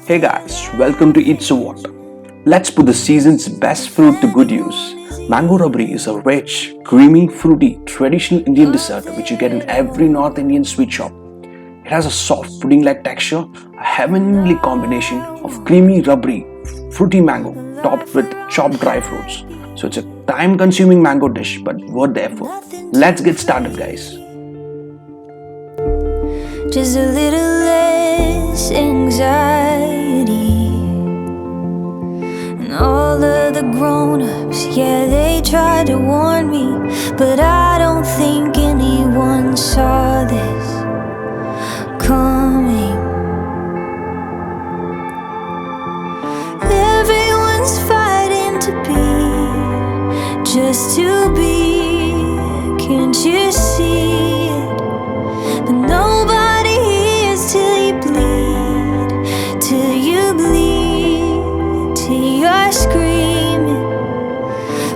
Hey guys, welcome to Eat So What. Let's put the season's best fruit to good use. Mango Rabri is a rich, creamy, fruity, traditional Indian dessert which you get in every North Indian sweet shop. It has a soft pudding-like texture, a heavenly combination of creamy rabri, fruity mango, topped with chopped dry fruits. So it's a time-consuming mango dish, but worth the effort. Let's get started, guys. Just a little less anxiety. And all of the grown-ups, yeah, they tried to warn me, but I don't think anyone saw this coming. Everyone's fighting to be, just to be, can't you see it? But nobody hears till you bleed, till you bleed, till you're screaming.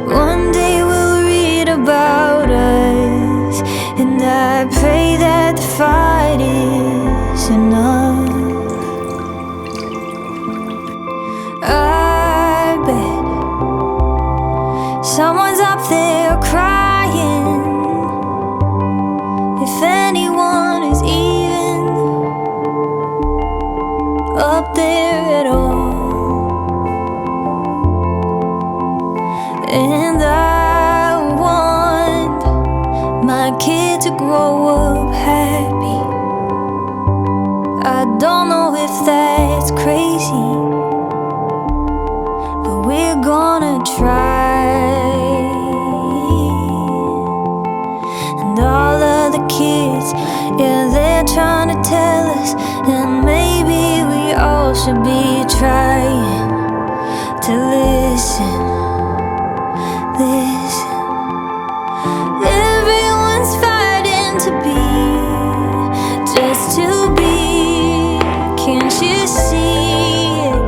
One day we'll read about us, and I pray that the fight is enough. I bet someone's up there crying, if anyone is even up there at all. And I want my kid to grow up happy. I don't know if that's crazy, but we're gonna try. And all of the kids, yeah, they're trying to tell us, and maybe we all should be trying to listen. Listen. Everyone's fighting to be, just to be, can't you see it?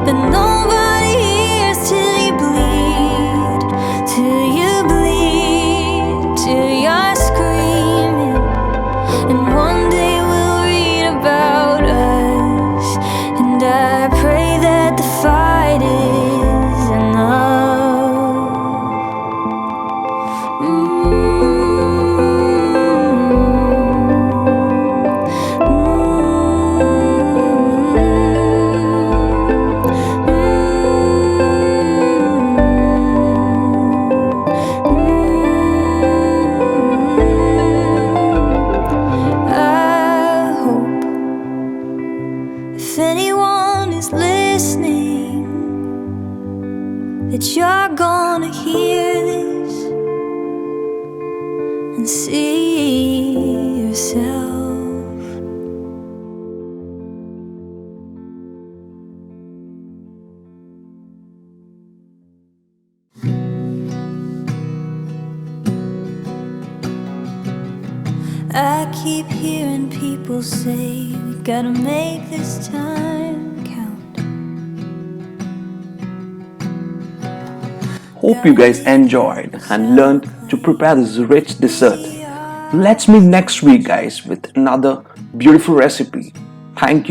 But nobody hears till you bleed, till you bleed, till you're screaming. And one day we'll read about us, and I pray that the fight is enough. I hope if anyone is listening, that you're gonna hear this and see yourself. I keep hearing people say we gotta make this time count. Hope you guys enjoyed and learned to prepare this rich dessert. Let's meet next week, guys, with another beautiful recipe. Thank you.